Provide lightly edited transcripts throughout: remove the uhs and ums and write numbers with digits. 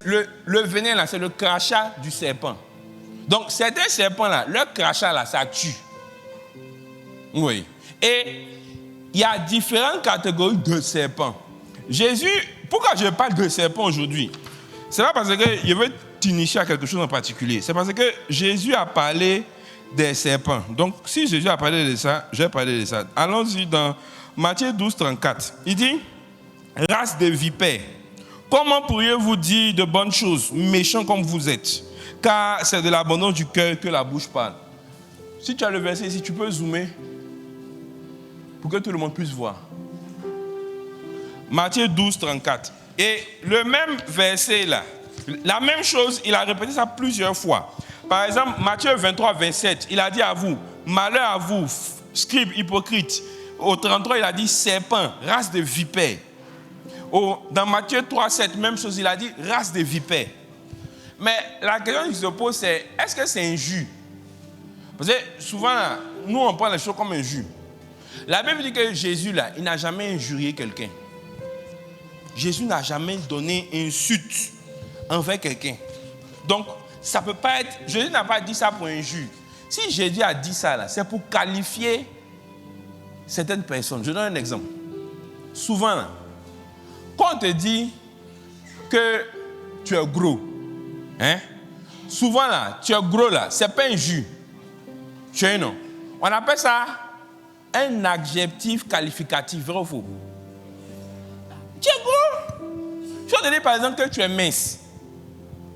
le venin, là, c'est le crachat du serpent. Donc, certains serpents, là, leur crachat, là, ça tue. Oui. Et il y a différentes catégories de serpents. Jésus, pourquoi je parle de serpents aujourd'hui? C'est pas parce que je veux t'initier à quelque chose en particulier. C'est parce que Jésus a parlé des serpents. Donc, si Jésus a parlé de ça, je vais parler de ça. Allons-y dans Matthieu 12, 34. Il dit, race de vipères, comment pourriez-vous dire de bonnes choses, méchants comme vous êtes? Car c'est de l'abondance du cœur que la bouche parle. Si tu as le verset ici, tu peux zoomer pour que tout le monde puisse voir. Matthieu 12, 34. Et le même verset là, la même chose, il a répété ça plusieurs fois. Par exemple, Matthieu 23, 27, il a dit à vous, malheur à vous, scribes hypocrites. Au 33, il a dit serpent, race de vipères. Dans Matthieu 3, 7, même chose, il a dit race de vipères. Mais la question qui se pose, c'est est-ce que c'est un jus? Parce que souvent, nous, on prend les choses comme un jus. La Bible dit que Jésus, là, il n'a jamais injurié quelqu'un. Jésus n'a jamais donné une insulte envers quelqu'un. Donc, ça peut pas être... Jésus n'a pas dit ça pour un jus. Si Jésus a dit ça, là, c'est pour qualifier certaines personnes. Je donne un exemple. Souvent, là, quand on te dit que tu es gros, hein? Souvent, là, tu es gros, là, c'est pas un jus. Tu es un nom. On appelle ça un adjectif qualificatif, vrai ou faux? Tu es gros. Si on te dit par exemple que tu es mince,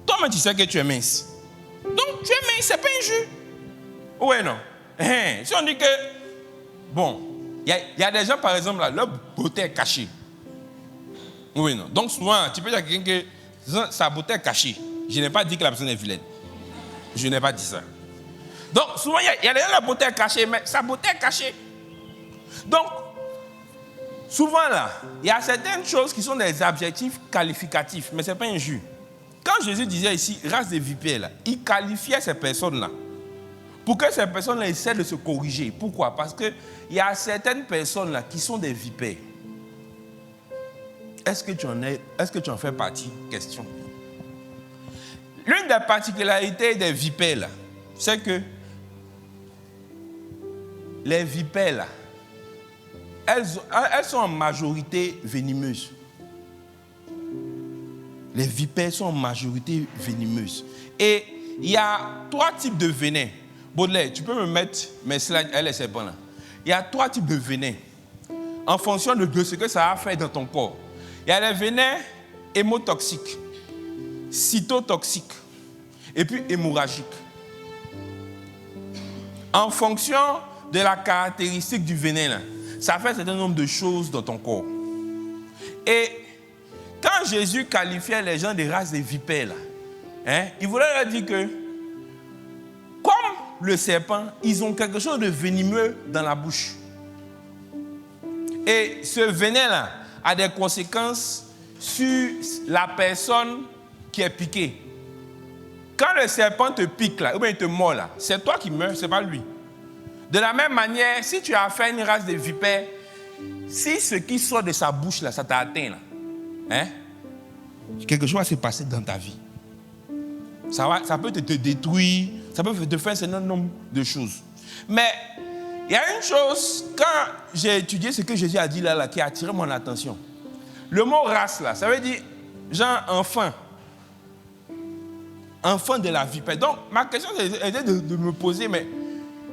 toi-même tu sais que tu es mince. Donc tu es mince, c'est pas un jus. Oui, non. Si on dit que, bon, il y a des gens par exemple, là, leur beauté est cachée. Oui, non. Donc souvent, tu peux dire à quelqu'un que sa beauté est cachée. Je n'ai pas dit que la personne est vilaine. Je n'ai pas dit ça. Donc souvent, il y a des gens la beauté est cachée, mais sa beauté est cachée. Donc, souvent là, il y a certaines choses qui sont des adjectifs qualificatifs, mais ce n'est pas un jus. Quand Jésus disait ici, race de vipères, là, il qualifiait ces personnes-là. Pour que ces personnes-là essaient de se corriger. Pourquoi? Parce qu'il y a certaines personnes-là qui sont des vipères. Est-ce que tu en fais partie? Question. L'une des particularités des vipères, là, c'est que les vipères, là, elles sont en majorité venimeuses. Les vipères sont en majorité venimeuses. Et il y a 3 types de venins. Baudelaire, tu peux me mettre mes slides, elle est bon là. Il y a 3 types de venins. En fonction de ce que ça a fait dans ton corps. Il y a les venins hémotoxiques, cytotoxiques et puis hémorragiques. En fonction de la caractéristique du venin, là, ça fait un certain nombre de choses dans ton corps. Et quand Jésus qualifiait les gens des races des vipères, là, il voulait leur dire que, comme le serpent, ils ont quelque chose de venimeux dans la bouche. Et ce venin-là a des conséquences sur la personne qui est piquée. Quand le serpent te pique, là, ou bien il te mord, là, c'est toi qui meurs, ce n'est pas lui. De la même manière, si tu as fait une race de vipères, si ce qui sort de sa bouche, là, ça t'a atteint, là, quelque chose va se passer dans ta vie. Ça peut te détruire, ça peut te faire un certain nombre de choses. Mais il y a une chose, quand j'ai étudié ce que Jésus a dit là, qui a attiré mon attention. Le mot race, là, ça veut dire, genre, enfant. Enfant de la vipère. Donc, ma question était de me poser, mais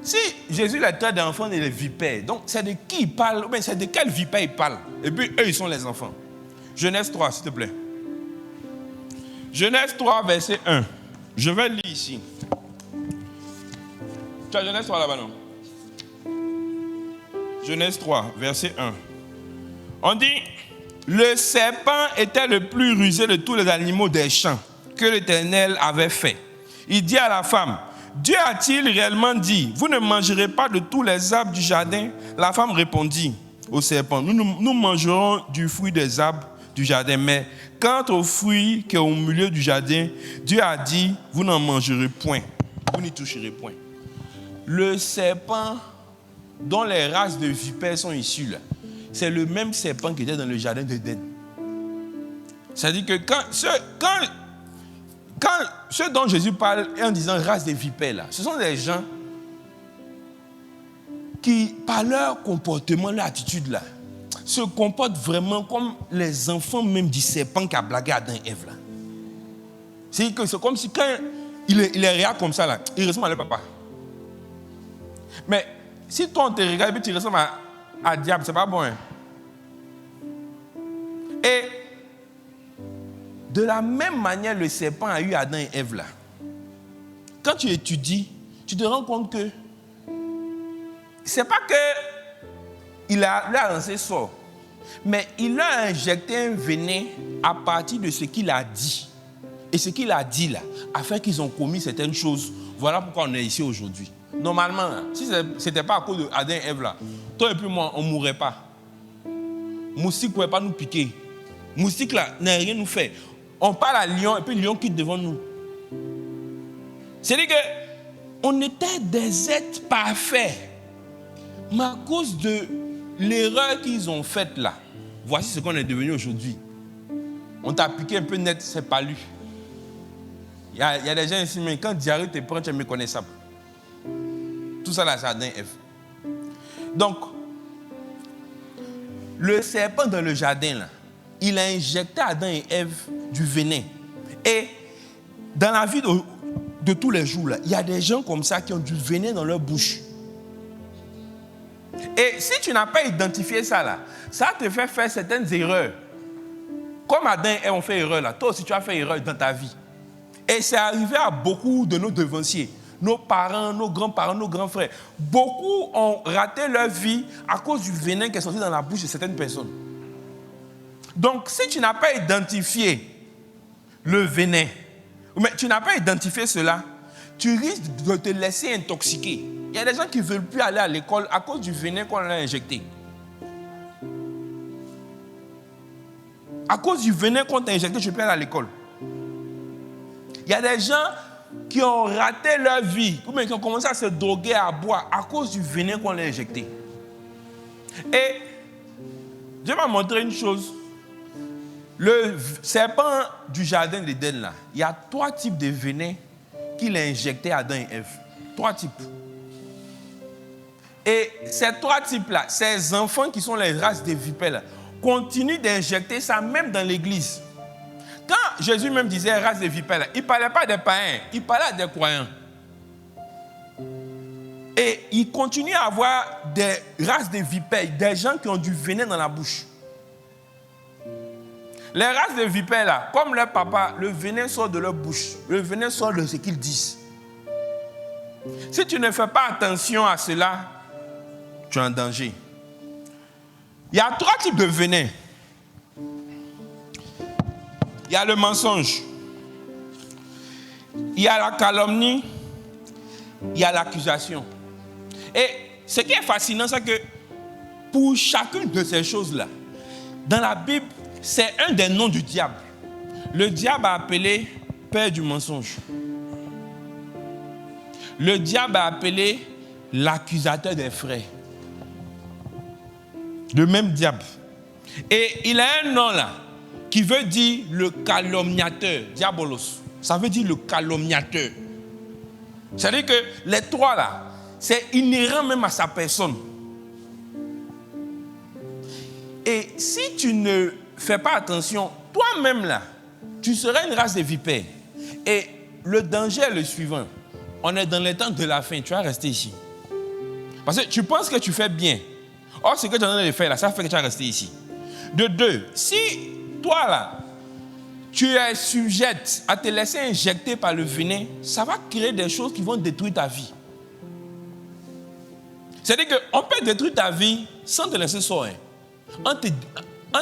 si Jésus la traite d'enfants et de vipères, donc c'est de qui il parle, ou bien c'est de quelle vipère il parle? Et puis eux, ils sont les enfants. Genèse 3, s'il te plaît. Genèse 3, verset 1. Je vais lire ici. Tu as Genèse 3 là-bas, non? Genèse 3, verset 1. On dit, le serpent était le plus rusé de tous les animaux des champs que l'Éternel avait fait. Il dit à la femme, Dieu a-t-il réellement dit, vous ne mangerez pas de tous les arbres du jardin? La femme répondit au serpent, nous mangerons du fruit des arbres du jardin, mais quant au fruit qui est au milieu du jardin, Dieu a dit, vous n'en mangerez point, vous n'y toucherez point. Le serpent dont les races de vipères sont issues, là, c'est le même serpent qui était dans le jardin d'Éden. C'est-à-dire que quand quand ceux dont Jésus parle en disant race des vipères, là, ce sont des gens qui, par leur comportement, leur attitude, là, se comportent vraiment comme les enfants même du serpent qui a blagué Adam et Ève. Là. C'est comme si quand il est réel comme ça, là, il ressemble à leur papa. Mais si toi on te regarde et tu ressembles à diable, c'est pas bon. Hein? Et de la même manière, le serpent a eu Adam et Ève là. Quand tu étudies, tu te rends compte que c'est pas que il a lancé sort, mais il a injecté un venin à partir de ce qu'il a dit. Et ce qu'il a dit là, a fait qu'ils ont commis certaines choses. Voilà pourquoi on est ici aujourd'hui. Normalement, si ce n'était pas à cause d'Adam et Ève là, toi et puis moi, on ne mourrait pas. Moustique ne pouvait pas nous piquer. Moustique là n'a rien nous fait. On parle à lion et puis le lion quitte devant nous. C'est-à-dire qu'on était des êtres parfaits. Mais à cause de l'erreur qu'ils ont faite là, voici ce qu'on est devenu aujourd'hui. On t'a piqué un peu net, c'est pas lui. Il y a des gens ici, mais quand diarrhée te prend, tu es méconnaissable. Tout ça là, c'est Adam et Ève. Donc, le serpent dans le jardin là, il a injecté à Adam et Ève du venin. Et dans la vie de tous les jours, là, il y a des gens comme ça qui ont du venin dans leur bouche. Et si tu n'as pas identifié ça, là, ça te fait faire certaines erreurs. Comme Adam et Ève ont fait erreur, là, toi aussi tu as fait erreur dans ta vie. Et c'est arrivé à beaucoup de nos devanciers, nos parents, nos grands-parents, nos grands frères. Beaucoup ont raté leur vie à cause du venin qui est sorti dans la bouche de certaines personnes. Donc, si tu n'as pas identifié le venin, mais tu n'as pas identifié cela, tu risques de te laisser intoxiquer. Il y a des gens qui ne veulent plus aller à l'école à cause du venin qu'on leur a injecté. À cause du venin qu'on t'a injecté, tu ne peux plus aller à l'école. Il y a des gens qui ont raté leur vie, ou bien qui ont commencé à se droguer, à boire, à cause du venin qu'on leur a injecté. Et Dieu m'a montré une chose. Le serpent du jardin d'Éden, là, il y a 3 types de venin qu'il a injecté à Adam et Ève. 3 types. Et ces 3 types-là, ces enfants qui sont les races des vipères, là, continuent d'injecter ça même dans l'église. Quand Jésus même disait race des vipères, là, il ne parlait pas des païens, il parlait des croyants. Et il continue à avoir des races de vipères, des gens qui ont du venin dans la bouche. Les races de vipères, là, comme leur papa, le venin sort de leur bouche. Le venin sort de ce qu'ils disent. Si tu ne fais pas attention à cela, tu es en danger. Il y a 3 types de venin. Il y a le mensonge. Il y a la calomnie. Il y a l'accusation. Et ce qui est fascinant, c'est que pour chacune de ces choses-là, dans la Bible, c'est un des noms du diable. Le diable a appelé père du mensonge. Le diable a appelé l'accusateur des frères. Le même diable. Et il a un nom là, qui veut dire le calomniateur, diabolos. Ça veut dire le calomniateur. C'est-à-dire que les 3 là, c'est inhérent même à sa personne. Et si tu ne fais pas attention, toi-même là, tu seras une race de vipères. Et le danger est le suivant. On est dans les temps de la fin, tu vas rester ici. Parce que tu penses que tu fais bien. Or, ce que tu es en train de faire là, ça fait que tu vas rester ici. De 2, si toi là, tu es sujette à te laisser injecter par le venin, ça va créer des choses qui vont détruire ta vie. C'est-à-dire qu'on peut détruire ta vie sans te laisser sortir. En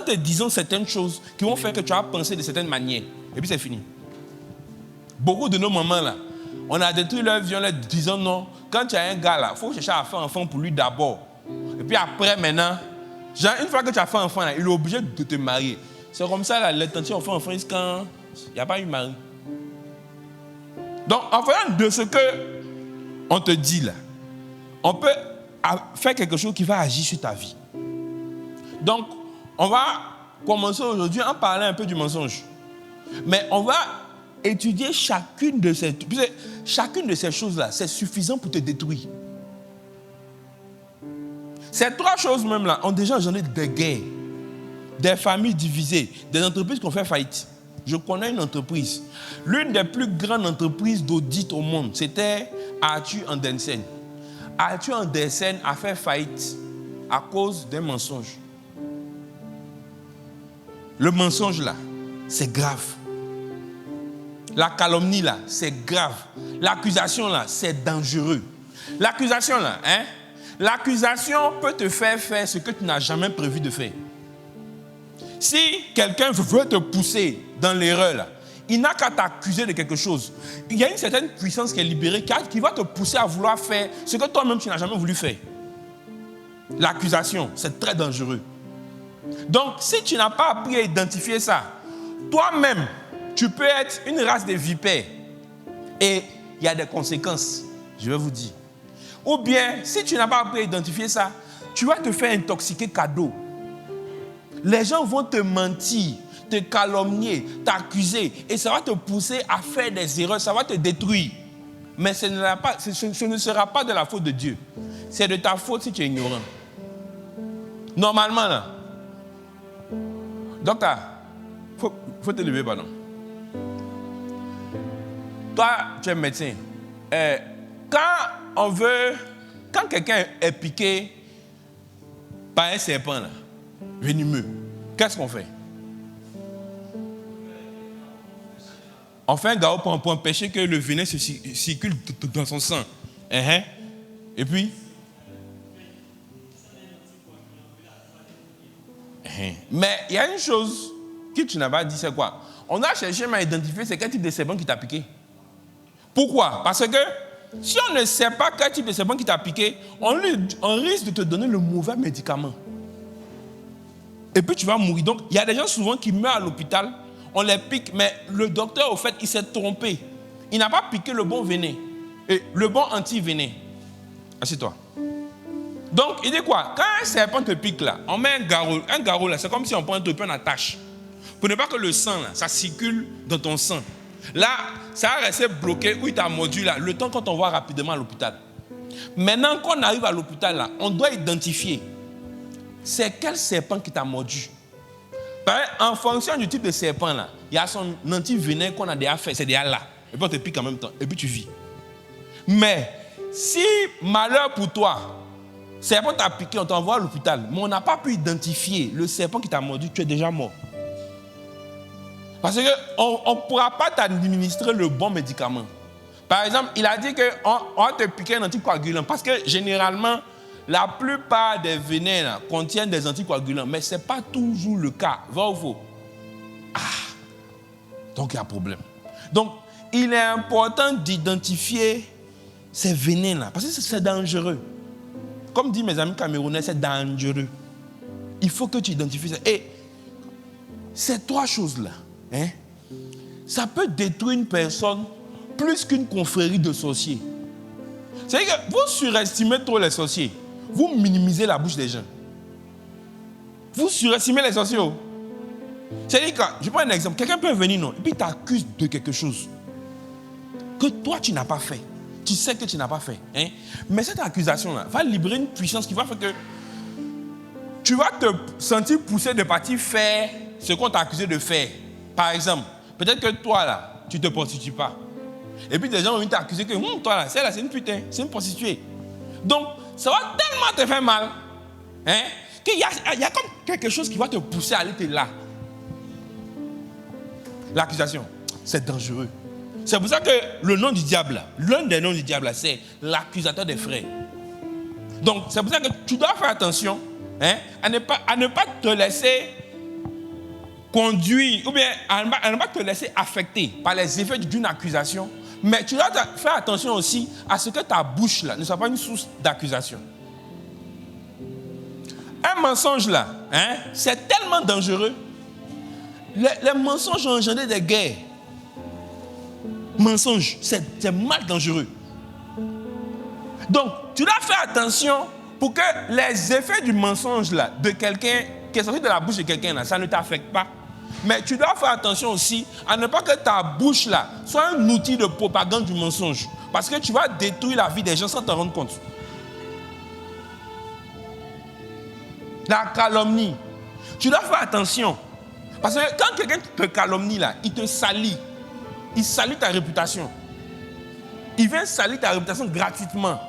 te disant certaines choses qui vont faire que tu vas penser de certaines manières. Et puis c'est fini. Beaucoup de nos mamans là, on a détruit leur vie en leur disant non. Quand tu as un gars là, il faut chercher à faire un enfant pour lui d'abord. Et puis après maintenant, genre, une fois que tu as fait un enfant là, il est obligé de te marier. C'est comme ça là, les tantiers ont fait un enfant quand il n'y a pas eu mari. Donc en faisant de ce qu'on te dit là, on peut faire quelque chose qui va agir sur ta vie. Donc, on va commencer aujourd'hui en parlant un peu du mensonge. Mais on va étudier chacune de ces choses-là, c'est suffisant pour te détruire. Ces trois choses même-là ont déjà engendré des guerres, des familles divisées, des entreprises qui ont fait faillite. Je connais une entreprise, l'une des plus grandes entreprises d'audit au monde, c'était Arthur Andersen. Arthur Andersen a fait faillite à cause d'un mensonge. Le mensonge là, c'est grave. La calomnie là, c'est grave. L'accusation là, c'est dangereux. L'accusation là, l'accusation peut te faire faire ce que tu n'as jamais prévu de faire. Si quelqu'un veut te pousser dans l'erreur là, il n'a qu'à t'accuser de quelque chose. Il y a une certaine puissance qui est libérée qui va te pousser à vouloir faire ce que toi-même tu n'as jamais voulu faire. L'accusation, c'est très dangereux. Donc, si tu n'as pas appris à identifier ça, toi-même, tu peux être une race de vipères. Et il y a des conséquences, je vais vous dire. Ou bien, si tu n'as pas appris à identifier ça, tu vas te faire intoxiquer cadeau. Les gens vont te mentir, te calomnier, t'accuser. Et ça va te pousser à faire des erreurs, ça va te détruire. Mais ce ne sera pas de la faute de Dieu. C'est de ta faute si tu es ignorant. Normalement, là, docteur, faut te lever, pardon. Toi, tu es médecin. Quand quelqu'un est piqué par un serpent, là, venimeux, qu'est-ce qu'on fait? On fait un garrot pour empêcher que le venin se circule dans son sang. Et puis? Mais il y a une chose que tu n'as pas dit, c'est quoi? On a cherché à identifier c'est quel type de serpent qui t'a piqué. Pourquoi? Parce que si on ne sait pas quel type de serpent qui t'a piqué, on risque de te donner le mauvais médicament. Et puis tu vas mourir. Donc il y a des gens souvent qui meurent à l'hôpital, on les pique, mais le docteur, au fait, il s'est trompé. Il n'a pas piqué le bon venin, et le bon anti-venin. Assieds-toi. Donc, il dit quoi? Quand un serpent te pique là, on met un garrot. Un garrot là, c'est comme si on prend un truc, on attache. Pour ne pas que le sang là, ça circule dans ton sang. Là, ça va rester bloqué où il t'a mordu là, le temps quand on va rapidement à l'hôpital. Maintenant qu'on arrive à l'hôpital là, on doit identifier c'est quel serpent qui t'a mordu. En fonction du type de serpent là, il y a son anti-venin qu'on a déjà fait, c'est déjà là. Et puis on te pique en même temps, et puis tu vis. Mais si malheur pour toi, serpent t'a piqué, on t'envoie à l'hôpital, mais on n'a pas pu identifier le serpent qui t'a mordu, tu es déjà mort. Parce qu'on ne pourra pas t'administrer le bon médicament. Par exemple, il a dit qu'on va te piquer un anticoagulant. Parce que généralement, la plupart des venins là, contiennent des anticoagulants. Mais ce n'est pas toujours le cas. Vrai ou faux? Donc il y a un problème. Donc, il est important d'identifier ces venins-là. Parce que c'est dangereux. Comme disent mes amis camerounais, c'est dangereux. Il faut que tu identifies ça. Et ces trois choses-là, ça peut détruire une personne plus qu'une confrérie de sorciers. C'est-à-dire que vous surestimez trop les sorciers. Vous minimisez la bouche des gens. Vous surestimez les sorciers. C'est-à-dire que, je prends un exemple, quelqu'un peut venir, non, et puis t'accuse de quelque chose que toi tu n'as pas fait. Tu sais que tu n'as pas fait. Mais cette accusation-là va libérer une puissance qui va faire que tu vas te sentir poussé de partir faire ce qu'on t'a accusé de faire. Par exemple, peut-être que toi, là, tu ne te prostitues pas. Et puis des gens vont venir t'accuser que toi, là, celle-là, c'est une putain, c'est une prostituée. Donc, ça va tellement te faire mal qu'il y a comme quelque chose qui va te pousser à aller te là. L'accusation, c'est dangereux. C'est pour ça que le nom du diable, l'un des noms du diable, c'est l'accusateur des frères. Donc, c'est pour ça que tu dois faire attention à ne pas te laisser conduire, ou bien à ne pas te laisser affecter par les effets d'une accusation. Mais tu dois faire attention aussi à ce que ta bouche là ne soit pas une source d'accusation. Un mensonge là, c'est tellement dangereux. Les mensonges ont engendré des guerres. Mensonge, c'est mal dangereux. Donc, tu dois faire attention pour que les effets du mensonge là, de quelqu'un qui est sorti de la bouche de quelqu'un là, ça ne t'affecte pas. Mais tu dois faire attention aussi à ne pas que ta bouche là soit un outil de propagande du mensonge. Parce que tu vas détruire la vie des gens sans t'en rendre compte. La calomnie. Tu dois faire attention. Parce que quand quelqu'un te calomnie là, il te salit. Il salit ta réputation. Il vient salir ta réputation gratuitement.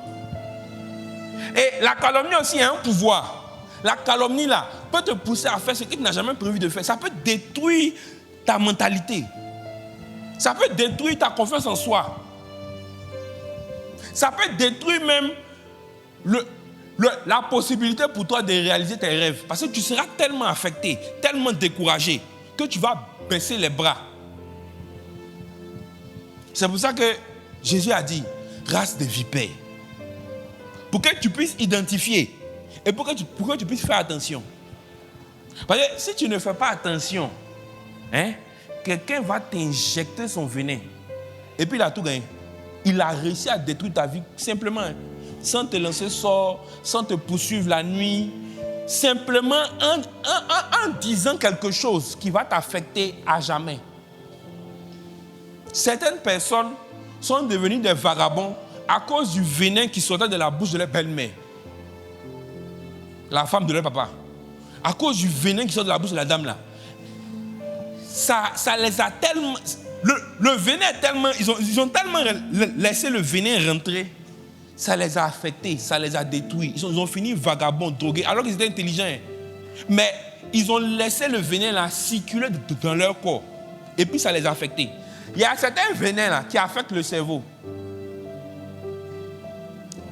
Et la calomnie aussi a un pouvoir. La calomnie là peut te pousser à faire ce que tu n'as jamais prévu de faire. Ça peut détruire ta mentalité. Ça peut détruire ta confiance en soi. Ça peut détruire même la possibilité pour toi de réaliser tes rêves. Parce que tu seras tellement affecté, tellement découragé, que tu vas baisser les bras. C'est pour ça que Jésus a dit, race de vipères. Pour que tu puisses identifier et pour que tu puisses faire attention. Parce que si tu ne fais pas attention, quelqu'un va t'injecter son venin. Et puis il a tout gagné. Il a réussi à détruire ta vie simplement, sans te lancer sort, sans te poursuivre la nuit, simplement en disant quelque chose qui va t'affecter à jamais. Certaines personnes sont devenues des vagabonds à cause du venin qui sortait de la bouche de leur belle-mère, la femme de leur papa. À cause du venin qui sort de la bouche de la dame là. Ça les a tellement... Le venin est tellement... Ils ont tellement laissé le venin rentrer. Ça les a affectés, ça les a détruits. Ils ont fini vagabonds, drogués, alors qu'ils étaient intelligents. Mais ils ont laissé le venin là circuler dans leur corps. Et puis ça les a affectés. Il y a certains venins là qui affectent le cerveau.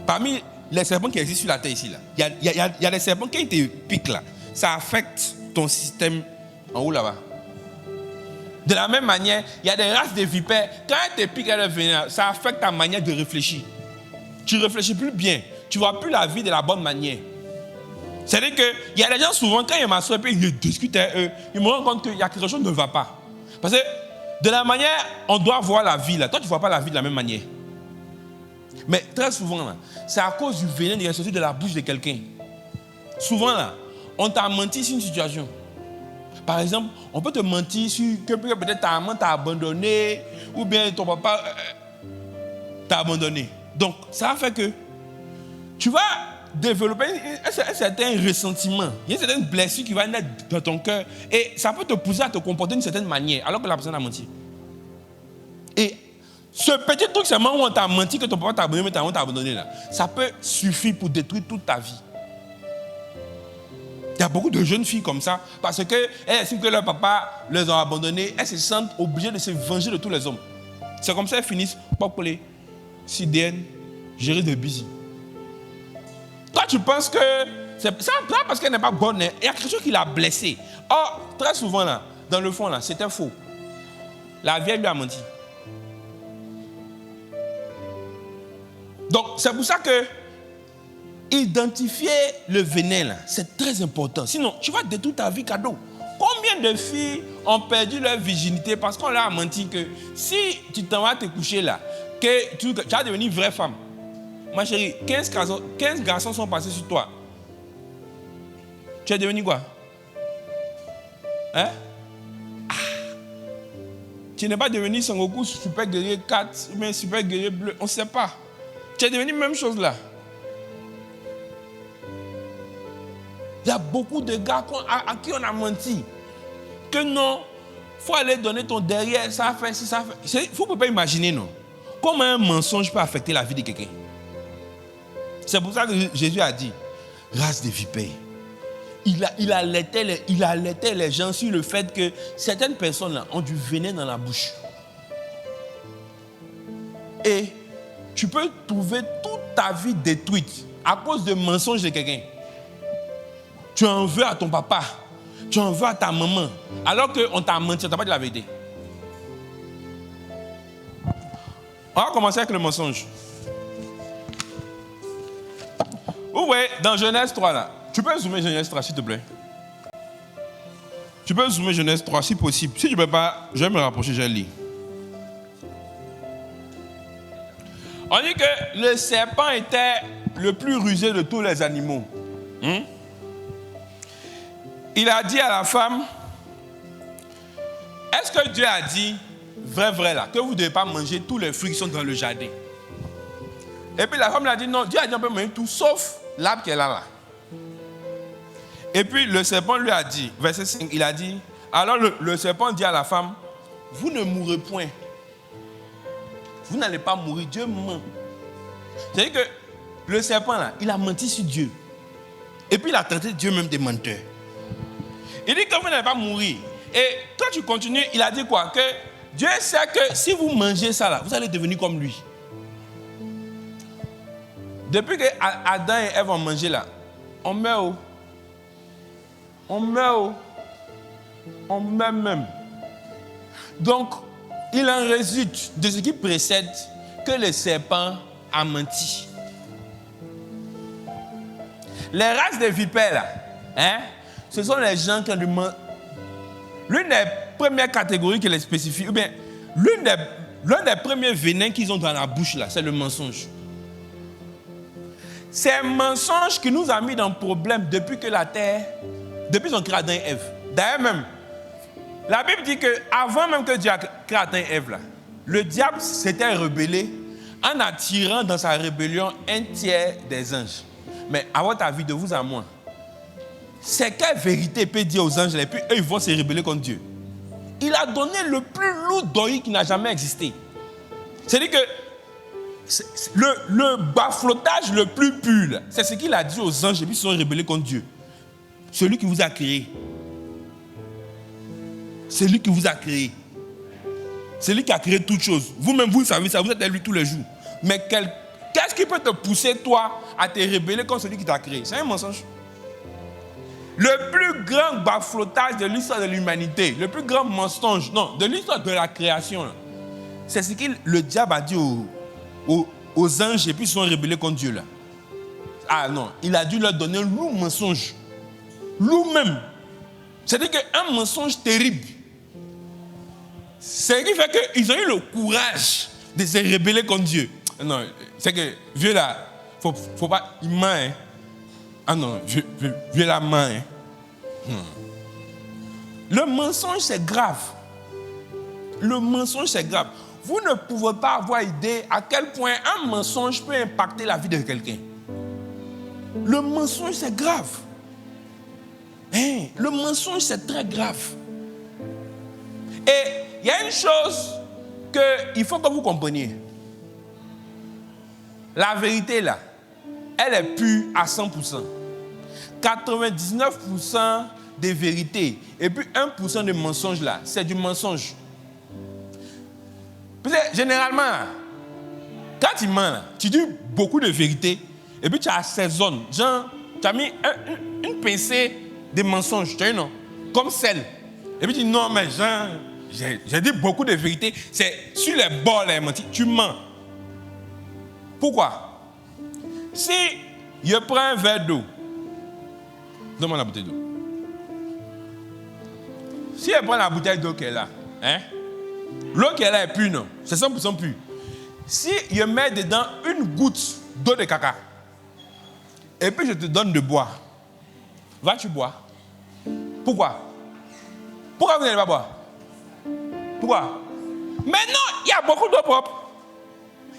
Parmi les serpents qui existent sur la terre ici, là, il y a des serpents qui te piquent là. Ça affecte ton système en haut là-bas. De la même manière, il y a des races de vipères. Quand elles te piquent le venin, ça affecte ta manière de réfléchir. Tu ne réfléchis plus bien. Tu ne vois plus la vie de la bonne manière. C'est-à-dire qu'il y a des gens souvent, quand ils m'assoient et ils discutent avec eux, ils me rendent compte qu'il y a quelque chose qui ne va pas. Parce que de la manière, on doit voir la vie là. Toi, tu ne vois pas la vie de la même manière. Mais très souvent, là, c'est à cause du venin qui est sorti de la bouche de quelqu'un. Souvent, là, on t'a menti sur une situation. Par exemple, on peut te mentir sur que peut-être ta maman t'a abandonné ou bien ton papa t'a abandonné. Donc, ça fait que tu vas développer un certain ressentiment. Il y a une certaine blessure qui va naître dans ton cœur et ça peut te pousser à te comporter d'une certaine manière alors que la personne a menti. Et ce petit truc seulement où on t'a menti que ton papa t'a abandonné, mais ta maman t'a abandonné là, ça peut suffire pour détruire toute ta vie. Il y a beaucoup de jeunes filles comme ça parce qu'elles estiment que leur papa les a abandonnés, elles se sentent obligées de se venger de tous les hommes. C'est comme ça qu'elles finissent par coller. CDN, gérer de busy. Toi, tu penses que c'est pas parce qu'elle n'est pas bonne. Il y a quelque chose qui l'a blessée. Or, très souvent, là, dans le fond, là, c'était faux. La vieille lui a menti. Donc, c'est pour ça que identifier le venin, là, c'est très important. Sinon, tu vas détruire ta vie cadeau. Combien de filles ont perdu leur virginité parce qu'on leur a menti que si tu t'en vas te coucher là, que tu vas devenir une vraie femme. Ma chérie, 15 garçons sont passés sur toi. Tu es devenu quoi? Hein? Tu n'es pas devenu Sangoku, super guerrier 4, mais super guerrier bleu. On ne sait pas. Tu es devenu la même chose là. Il y a beaucoup de gars à qui on a menti. Que non, il faut aller donner ton derrière, ça fait, ça fait. Il ne faut pas imaginer, non. Comment un mensonge peut affecter la vie de quelqu'un. C'est pour ça que Jésus a dit, race de vipères. Il alertait les gens sur le fait que certaines personnes là, ont du venin dans la bouche. Et tu peux trouver toute ta vie détruite à cause de mensonges de quelqu'un. Tu en veux à ton papa, tu en veux à ta maman, alors qu'on t'a menti, on t'a pas dit la vérité. On va commencer avec le mensonge. Vous voyez, dans Genèse 3, là, tu peux zoomer Genèse 3, s'il te plaît. Tu peux zoomer Genèse 3, si possible. Si tu ne peux pas, je vais me rapprocher, je vais lire. On dit que le serpent était le plus rusé de tous les animaux. Il a dit à la femme, est-ce que Dieu a dit, vrai là, que vous ne devez pas manger tous les fruits qui sont dans le jardin? Et puis la femme lui a dit, non, Dieu a dit on peut manger tout, sauf l'arbre qu'elle a là. Et puis le serpent lui a dit, verset 5, il a dit, alors le serpent dit à la femme, vous ne mourrez point. Vous n'allez pas mourir, Dieu ment. C'est-à-dire que le serpent là, il a menti sur Dieu. Et puis il a tenté Dieu même des menteurs. Il dit que vous n'allez pas mourir. Et quand tu continues, il a dit quoi? Que Dieu sait que si vous mangez ça là, vous allez devenir comme lui. Depuis que Adam et Ève ont mangé là, on meurt. On meurt. On meurt même. Donc, il en résulte de ce qui précède que le serpent a menti. Les races de vipères là, ce sont les gens qui ont du mensonge. L'une des premières catégories qui les spécifie, ou bien l'un des premiers venins qu'ils ont dans la bouche là, c'est le mensonge. C'est un mensonge qui nous a mis dans le problème depuis que la terre, depuis son créé Adam et Ève. D'ailleurs même, la Bible dit qu'avant même que Dieu a créé Adam et Ève là, le diable s'était rebellé en attirant dans sa rébellion un tiers des anges. Mais à votre avis, de vous à moi, c'est quelle vérité peut dire aux anges et puis eux ils vont se rebeller contre Dieu? Il a donné le plus lourd deuil qui n'a jamais existé. C'est-à-dire que le bas-flottage le plus pur, c'est ce qu'il a dit aux anges et puis ils sont rebellés contre Dieu. Celui qui vous a créé. Celui qui vous a créé. Celui qui a créé toutes choses. Vous-même, vous savez ça, vous êtes avec lui tous les jours. Mais qu'est-ce qui peut te pousser, toi, à te rebeller contre celui qui t'a créé? C'est un mensonge. Le plus grand bas-flottage de l'histoire de l'humanité, le plus grand mensonge, non, de l'histoire de la création, c'est ce que le diable a dit aux anges et puis ils sont rebellés contre Dieu là. Ah non, il a dû leur donner un lourd mensonge. Lourd même. C'est-à-dire qu'un mensonge terrible. C'est ce qui fait qu'ils ont eu le courage de se rebeller contre Dieu. Non, c'est que vieux là, faut pas, il ment. Hein. Ah non, vieux là ment. Hein. Le mensonge c'est grave. Le mensonge c'est grave. Vous ne pouvez pas avoir idée à quel point un mensonge peut impacter la vie de quelqu'un. Le mensonge c'est grave. Hein? Le mensonge c'est très grave. Et il y a une chose qu'il faut que vous compreniez. La vérité là, elle est pure à 100%. 99% de vérité et puis 1% de mensonge là, c'est du mensonge. Généralement, quand tu mens, tu dis beaucoup de vérité et puis tu assaisonnes. Genre, tu as mis une pincée de mensonges, tu vois, non? Comme sel. Et puis tu dis non, mais genre, j'ai dit beaucoup de vérité, c'est sur les bords, les mentis. Tu mens. Pourquoi? Si je prends un verre d'eau, donne-moi la bouteille d'eau. Si je prends la bouteille d'eau qui est là, l'eau qui est là est pure, non? C'est 100% pur. Si je mets dedans une goutte d'eau de caca, et puis je te donne de boire, vas-tu boire? Pourquoi? Pourquoi vous n'allez pas boire? Pourquoi? Maintenant, il y a beaucoup d'eau propre.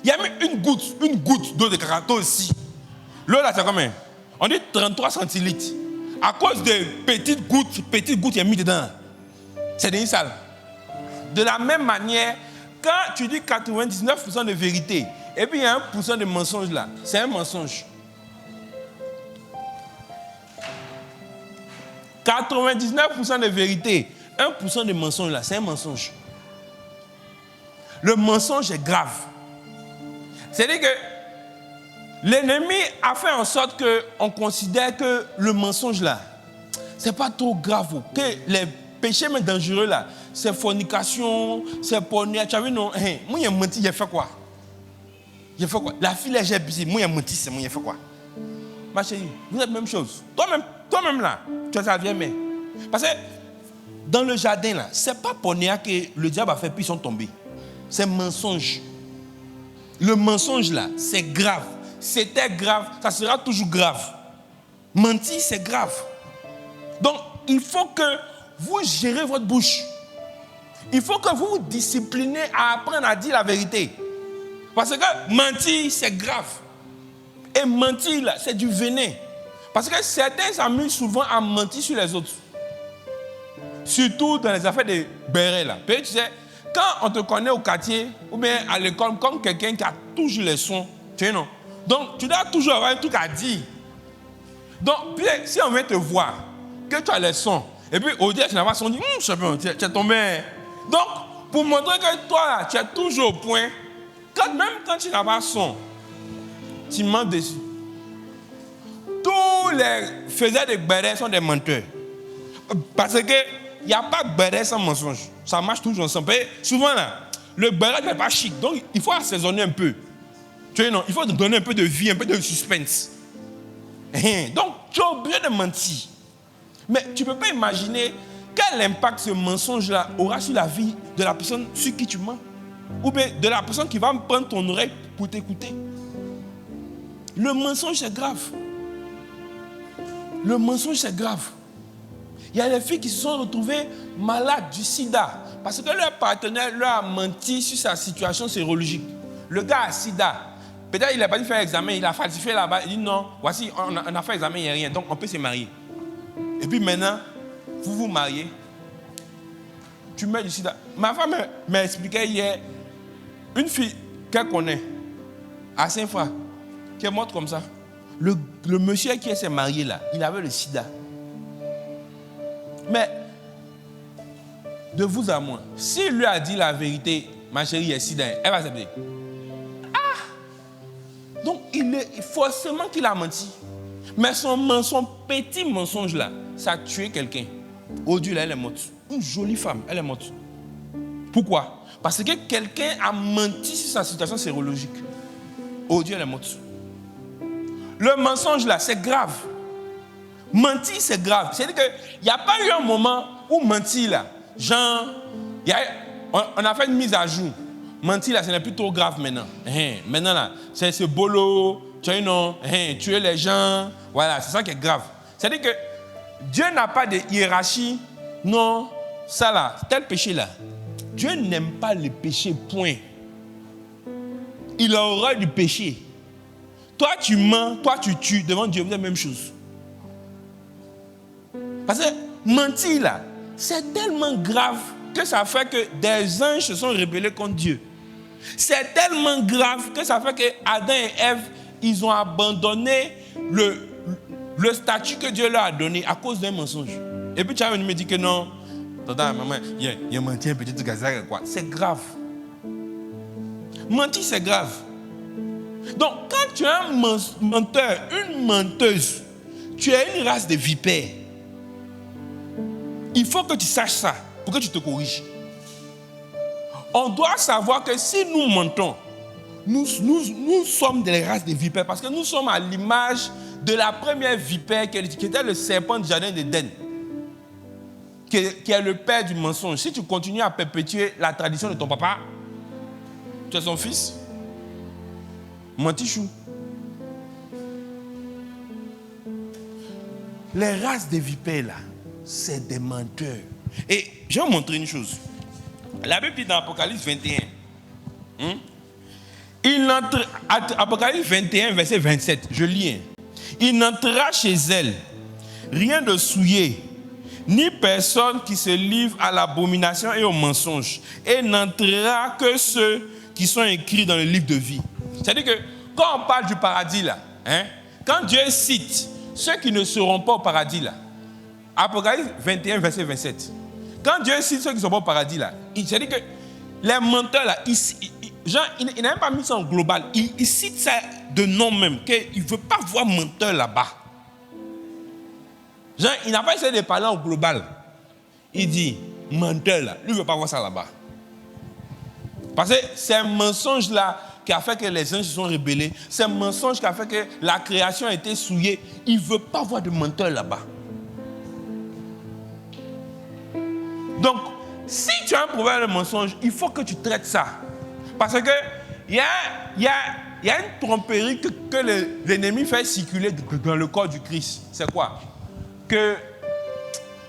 Il y a mis une goutte d'eau de caca, toi aussi. L'eau là, c'est combien? On dit 33 centilitres. À cause de petites gouttes, il y a mis dedans. C'est devenu sale. De la même manière, quand tu dis 99% de vérité, et puis il y a 1% de mensonge là, c'est un mensonge. 99% de vérité, 1% de mensonge là, c'est un mensonge. Le mensonge est grave. C'est-à-dire que l'ennemi a fait en sorte qu'on considère que le mensonge là, c'est pas trop grave. Que les péchés mais dangereux là, c'est fornication, c'est pornée. Tu as vu non? Moi j'ai menti, j'ai fait quoi? J'ai fait quoi? La fille j'ai baisé, moi j'ai menti, c'est moi j'ai fait quoi? Ma chérie, vous êtes la même chose. Toi-même là, tu as ça vient mais. Parce que dans le jardin là, c'est pas pornée que le diable a fait puis ils sont tombés. C'est mensonge. Le mensonge là, c'est grave. C'était grave, ça sera toujours grave. Mentir, c'est grave. Donc, il faut que vous gérez votre bouche. il faut que vous vous disciplinez à apprendre à dire la vérité. Parce que mentir, c'est grave. Et mentir, là, c'est du venin. Parce que certains s'amusent souvent à mentir sur les autres. Surtout dans les affaires de bérets, là. Tu sais, quand on te connaît au quartier ou bien à l'école comme quelqu'un qui a toujours les sons, tu sais, non? Donc, tu dois toujours avoir un truc à dire. Donc, puis, si on vient te voir, que tu as les sons, et puis au dire, tu n'as pas son, dit, champion, tu es tombé. Donc, pour montrer que toi, là, tu es toujours au point, même quand tu n'as pas son, tu mens dessus. Tous les faiseurs de bérets sont des menteurs. Parce qu'il n'y a pas de béret sans mensonge. Ça marche toujours ensemble. Et souvent, là, le béret n'est pas chic. Donc, il faut assaisonner un peu. Tu sais, non, il faut donner un peu de vie, un peu de suspense. Donc, tu es obligé de mentir. Mais tu ne peux pas imaginer quel impact ce mensonge-là aura sur la vie de la personne sur qui tu mens. Ou bien de la personne qui va me prendre ton oreille pour t'écouter. Le mensonge, c'est grave. Le mensonge, c'est grave. Il y a des filles qui se sont retrouvées malades du sida parce que leur partenaire leur a menti sur sa situation sérologique. Le gars a sida. Peut-être qu'il n'a pas dû faire l'examen, il a falsifié là-bas. Il dit non, voici, on a fait l'examen, il n'y a rien, donc on peut se marier. Et puis maintenant, vous vous mariez. Tu meurs du sida. Ma femme m'a expliqué hier, une fille qu'elle connaît, à Saint-Fra, qui est morte comme ça. Le monsieur qui s'est marié là, il avait le sida. Mais, de vous à moi, s'il lui a dit la vérité, ma chérie, il y a sida, elle va accepter. Ah! Donc, forcément qu'il a menti. Mais son petit mensonge là, ça a tué quelqu'un. Oh Dieu, là, elle est morte. Une jolie femme, elle est morte. Pourquoi? Parce que quelqu'un a menti sur sa situation sérologique. Oh Dieu, elle est morte. Le mensonge là, c'est grave. Mentir, c'est grave. C'est-à-dire qu'il n'y a pas eu un moment où mentir là, genre, on a fait une mise à jour. Mentir là, ce n'est plus trop grave maintenant. Maintenant là, c'est ce boulot, tu as non, tuer les gens, voilà, c'est ça qui est grave. C'est-à-dire que Dieu n'a pas de hiérarchie. Non, ça là, tel péché là. Dieu n'aime pas le péché, point. Il a horreur du péché. Toi, tu mens, toi, tu tues. Devant Dieu, c'est la même chose. Parce que mentir là, c'est tellement grave que ça fait que des anges se sont rebellés contre Dieu. C'est tellement grave que ça fait que Adam et Ève, ils ont abandonné le statut que Dieu leur a donné à cause d'un mensonge. Et puis tu as venu me dire que non, attends, maman, il a menti un petit truc à ça, quoi. C'est grave. Mentir, c'est grave. Donc, quand tu es un menteur, une menteuse, tu es une race de vipères. Il faut que tu saches ça pour que tu te corriges. On doit savoir que si nous mentons, nous sommes des races de vipères parce que nous sommes à l'image de la première vipère qui était le serpent du jardin d'Éden, qui est le père du mensonge. Si tu continues à perpétuer la tradition de ton papa, tu es son fils. Mentichou. Les races de vipères là, c'est des menteurs. Et je vais vous montrer une chose. La Bible dit dans Apocalypse 21. Apocalypse 21, verset 27. Je lis. Il n'entrera chez elle rien de souillé, ni personne qui se livre à l'abomination et au mensonge. Et n'entrera que ceux qui sont écrits dans le livre de vie. C'est-à-dire que quand on parle du paradis là, quand Dieu cite ceux qui ne seront pas au paradis là, Apocalypse 21, verset 27. Quand Dieu cite ceux qui ne sont pas au paradis là, c'est-à-dire que les menteurs là, il n'a même pas mis ça en global. Il cite ça de nom même, qu'il ne veut pas voir menteur là-bas. Genre, il n'a pas essayé de parler en global. Il dit, menteur là, lui ne veut pas voir ça là-bas. Parce que c'est un mensonge là qui a fait que les anges se sont rebellés. C'est un mensonge qui a fait que la création a été souillée. Il ne veut pas voir de menteur là-bas. Donc, si tu as un problème de mensonge, il faut que tu traites ça. Parce que il y a une tromperie que l'ennemi fait circuler dans le corps du Christ. C'est quoi? Que,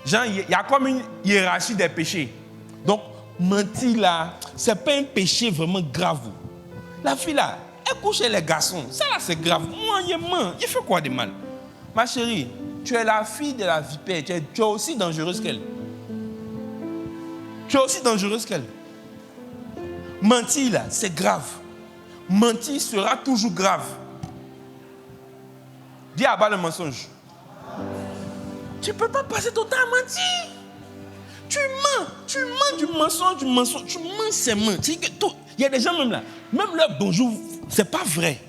genre, il y a comme une hiérarchie des péchés. Donc, mentir là, c'est pas un péché vraiment grave. La fille là, elle couche les garçons. Ça là, c'est grave. Moi, il fait quoi de mal? Ma chérie, tu es la fille de la vipère. Tu es aussi dangereuse qu'elle. Tu es aussi dangereuse qu'elle. Mentir là, c'est grave. Mentir sera toujours grave. Dis à bas le mensonge. Tu ne peux pas passer ton temps à mentir. Tu mens du mensonge. Tu mens, c'est mentir. Il y a des gens même là, même leur bonjour, c'est pas vrai.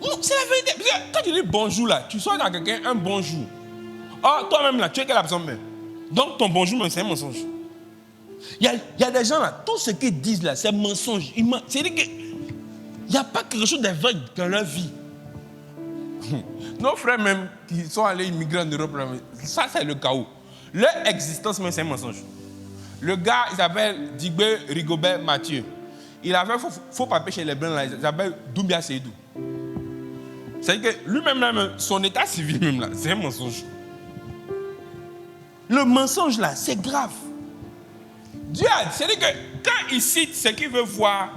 Non, c'est la vérité. Quand tu dis bonjour là, tu sors à quelqu'un un bonjour. Oh, toi-même là, tu es quelle personne même. Donc ton bonjour même, c'est un mensonge. Il y a des gens là, tout ce qu'ils disent là, c'est mensonge. C'est-à-dire qu'il n'y a pas quelque chose de vrai dans leur vie. Nos frères même qui sont allés immigrer en Europe, ça c'est le chaos. Leur existence même, c'est un mensonge. Le gars, il s'appelle Digbé Rigobert Mathieu. Il avait faux papier chez les Blancs là, il s'appelle Doumbia Seydou. C'est-à-dire que lui-même, là, son état civil même là, c'est un mensonge. Le mensonge là, c'est grave. Dieu a dit, c'est-à-dire que quand il cite ce qu'il veut voir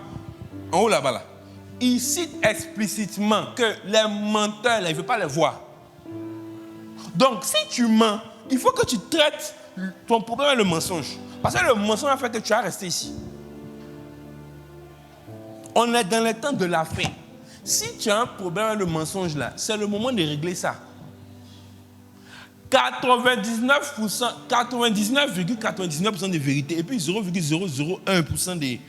en haut là-bas, là, il cite explicitement que les menteurs, là, il ne veut pas les voir. Donc, si tu mens, il faut que tu traites ton problème avec le mensonge. Parce que le mensonge a fait que tu as resté ici. On est dans le temps de la fin. Si tu as un problème avec le mensonge, là, c'est le moment de régler ça. 99,99% de vérité et puis 0,001%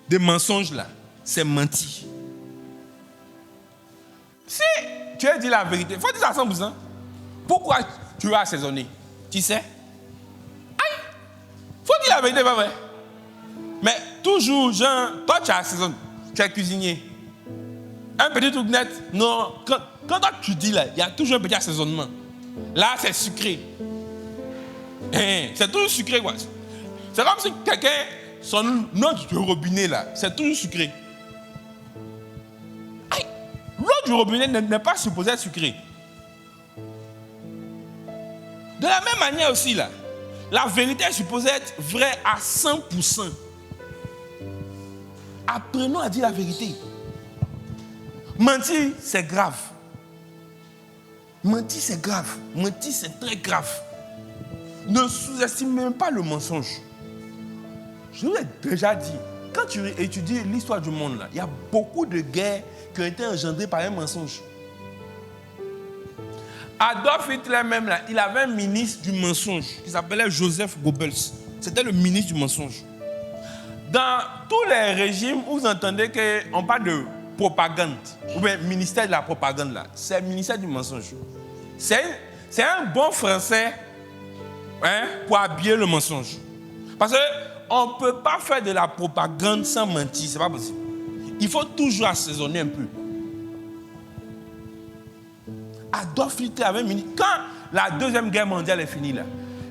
des mensonges là, c'est menti. Si tu as dit la vérité, il faut dire à 100%. Pourquoi tu as assaisonné? Tu sais? Aïe! Il faut dire la vérité, pas vrai? Mais toujours, genre, toi tu as assaisonné, tu es cuisinier. Un petit truc net, non. Quand toi tu dis là, il y a toujours un petit assaisonnement. Là, c'est sucré. C'est toujours sucré, quoi. C'est comme si quelqu'un, son nom du robinet là, c'est toujours sucré. Aïe, l'eau du robinet n'est pas supposée être sucrée. De la même manière aussi là, la vérité est supposée être vraie à 100%. Apprenons à dire la vérité. Mentir, c'est grave. Mentir, c'est grave. Mentir, c'est très grave. Ne sous-estime même pas le mensonge. Je vous ai déjà dit, quand tu étudies l'histoire du monde, là, il y a beaucoup de guerres qui ont été engendrées par un mensonge. Adolf Hitler même, là, il avait un ministre du mensonge qui s'appelait Joseph Goebbels. C'était le ministre du mensonge. Dans tous les régimes où vous entendez qu'on parle de propagande, ou bien ministère de la propagande, là, c'est le ministère du mensonge. C'est un bon français pour habiller le mensonge. Parce qu'on ne peut pas faire de la propagande sans mentir, ce n'est pas possible. Il faut toujours assaisonner un peu. Adolf Hitler avait un ministre. Quand la Deuxième Guerre mondiale est finie, là,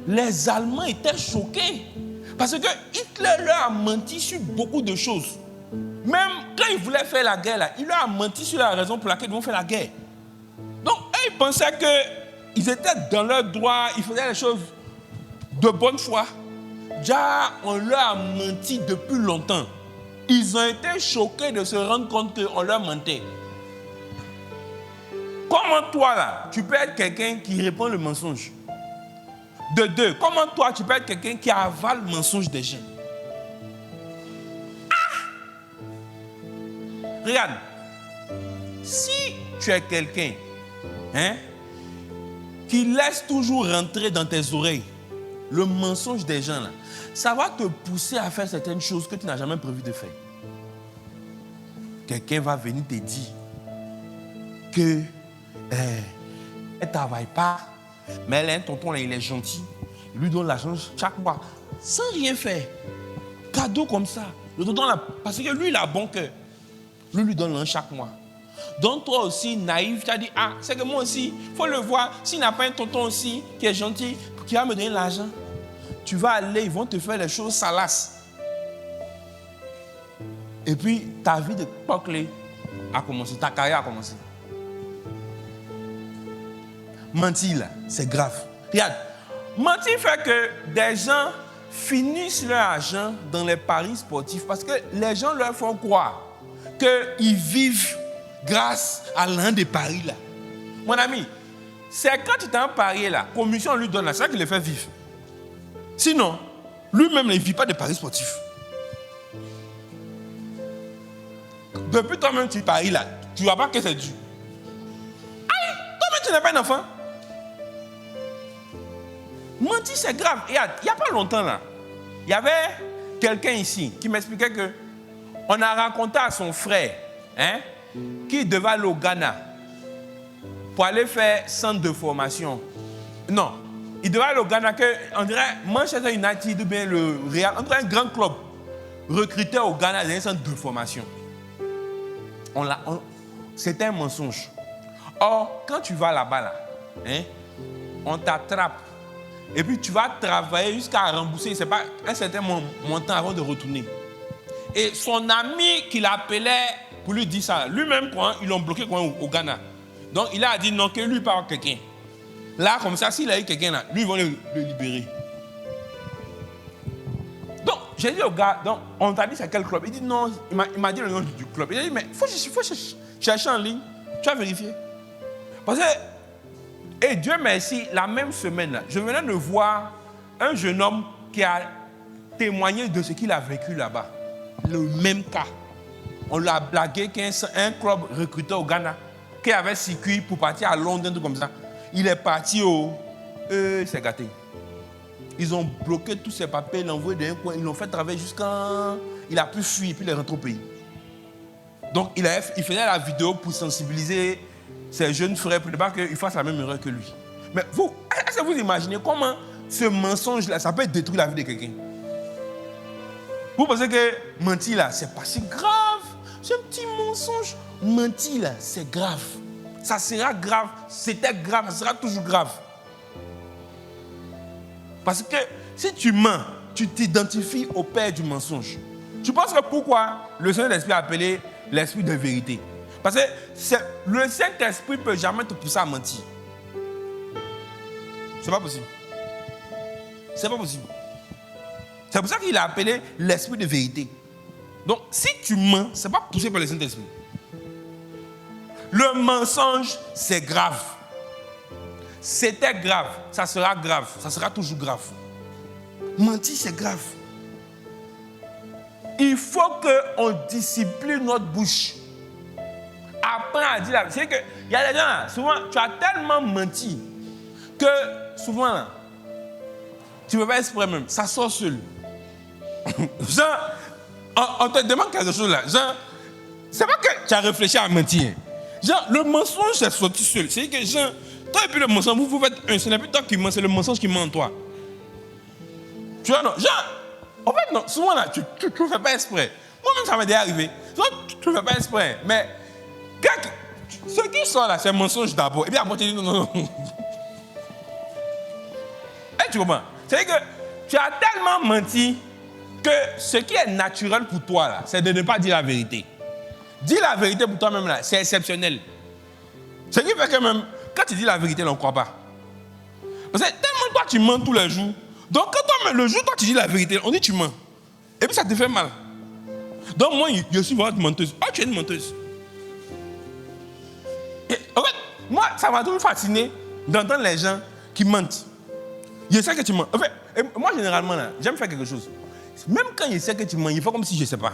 les Allemands étaient choqués. Parce que Hitler leur a menti sur beaucoup de choses. Même quand ils voulaient faire la guerre, là, il leur a menti sur la raison pour laquelle ils vont faire la guerre. Donc, eux, ils pensaient qu'ils étaient dans leur droit, ils faisaient les choses de bonne foi. Déjà, on leur a menti depuis longtemps. Ils ont été choqués de se rendre compte qu'on leur mentait. Comment toi, là, tu peux être quelqu'un qui répond le mensonge? De deux, comment toi, tu peux être quelqu'un qui avale le mensonge des gens? Regarde, si tu es quelqu'un qui laisse toujours rentrer dans tes oreilles le mensonge des gens, là, ça va te pousser à faire certaines choses que tu n'as jamais prévu de faire. Quelqu'un va venir te dire que elle ne travaille pas, mais elle a un tonton, là, il est gentil. Il lui donne l'argent chaque mois, sans rien faire. Cadeau comme ça. Le tonton, là, parce que lui, il a bon cœur. Lui donne l'un chaque mois. Donc toi aussi, naïf, tu as dit, ah, c'est que moi aussi, il faut le voir. S'il n'a pas un tonton aussi qui est gentil, qui va me donner l'argent, tu vas aller, ils vont te faire les choses salaces. Et puis, ta vie de peuclé a commencé, ta carrière a commencé. Mentir, là, c'est grave. Regarde, mentir fait que des gens finissent leur argent dans les paris sportifs parce que les gens leur font croire qu'ils vivent grâce à l'un des paris là. Mon ami, c'est quand tu t'en parier là, commission lui donne là, c'est ça qui les fait vivre. Sinon, lui-même il ne vit pas de paris sportifs. Depuis toi-même tu paries là, tu ne vois pas que c'est dur. Aïe, toi-même tu n'es pas un enfant. Mentir c'est grave. Il n'y a pas longtemps là, il y avait quelqu'un ici qui m'expliquait que on a raconté à son frère qui devait aller au Ghana pour aller faire centre de formation. Non, il devait aller au Ghana que, on dirait Manchester United ou bien le Real, on dirait un grand club recruté au Ghana dans un centre de formation. C'était un mensonge. Or, quand tu vas là-bas, là, on t'attrape. Et puis tu vas travailler jusqu'à rembourser, c'est pas un certain montant avant de retourner. Et son ami qui l'appelait pour lui dire ça, lui-même, ils l'ont bloqué au Ghana. Donc il a dit non, que lui parle quelqu'un. Là, comme ça, s'il a eu quelqu'un là, lui, ils vont le libérer. Donc, j'ai dit au gars, donc, on t'a dit c'est quel club? Il dit non, il m'a dit le nom du club. Il a dit, mais il faut chercher en ligne. Tu as vérifié? Parce que, et Dieu merci, la même semaine, là, je venais de voir un jeune homme qui a témoigné de ce qu'il a vécu là-bas. Le même cas. On l'a blagué qu'un club recruté au Ghana, qui avait circuit pour partir à Londres, tout comme ça. Il est parti c'est gâté. Ils ont bloqué tous ses papiers, ils l'ont envoyé dans un coin, ils l'ont fait travailler jusqu'à... Il a pu fuir, puis il est rentré au pays. Donc, il faisait la vidéo pour sensibiliser ses jeunes frères pour ne pas qu'ils fassent la même erreur que lui. Mais vous, est-ce que vous imaginez comment ce mensonge-là, ça peut détruire la vie de quelqu'un? Vous pensez que mentir là, c'est pas si grave. C'est un petit mensonge. Mentir là, c'est grave. Ça sera grave. C'était grave, ça sera toujours grave. Parce que si tu mens, tu t'identifies au père du mensonge. Tu penses que pourquoi le Saint-Esprit a appelé l'esprit de vérité? Parce que le Saint-Esprit ne peut jamais te pousser à mentir. C'est pas possible. C'est pas possible. C'est pour ça qu'il a appelé l'esprit de vérité. Donc, si tu mens, ce n'est pas poussé par le Saint-Esprit. Le mensonge, c'est grave. C'était grave, ça sera grave, ça sera toujours grave. Mentir, c'est grave. Il faut qu'on discipline notre bouche. Apprends à dire la vérité. C'est qu'il y a des gens, là, souvent, tu as tellement menti que souvent, là, tu ne veux pas exprès même, ça sort seul. Genre, on te demande quelque chose là. Genre, c'est pas que tu as réfléchi à mentir. Genre, le mensonge, c'est sorti seul. C'est que, genre, toi et puis le mensonge, vous faites un. Ce n'est plus toi qui mens, c'est le mensonge qui ment en toi. Tu vois, non? Genre, en fait, non, souvent là, tu ne fais pas exprès. Moi-même, ça m'est déjà arrivé. Souvent, tu ne fais pas exprès. Mais, ce qui sort là, c'est un mensonge d'abord. Et puis après, tu dis non. Et tu comprends? C'est que tu as tellement menti que ce qui est naturel pour toi, là, c'est de ne pas dire la vérité. Dis la vérité pour toi-même, là, c'est exceptionnel. Ce qui fait que même, quand tu dis la vérité, on ne croit pas. Parce que tellement toi, tu mens tous les jours. Donc, quand toi, le jour où toi, tu dis la vérité, on dit tu mens. Et puis, ça te fait mal. Donc, moi, je suis vraiment menteuse. Ah, tu es une menteuse. Et, en fait, moi, ça m'a toujours fasciné d'entendre les gens qui mentent. Je sais que tu mens. En fait, moi, généralement, là, j'aime faire quelque chose. Même quand je sais que tu mens, il faut comme si je ne sais pas.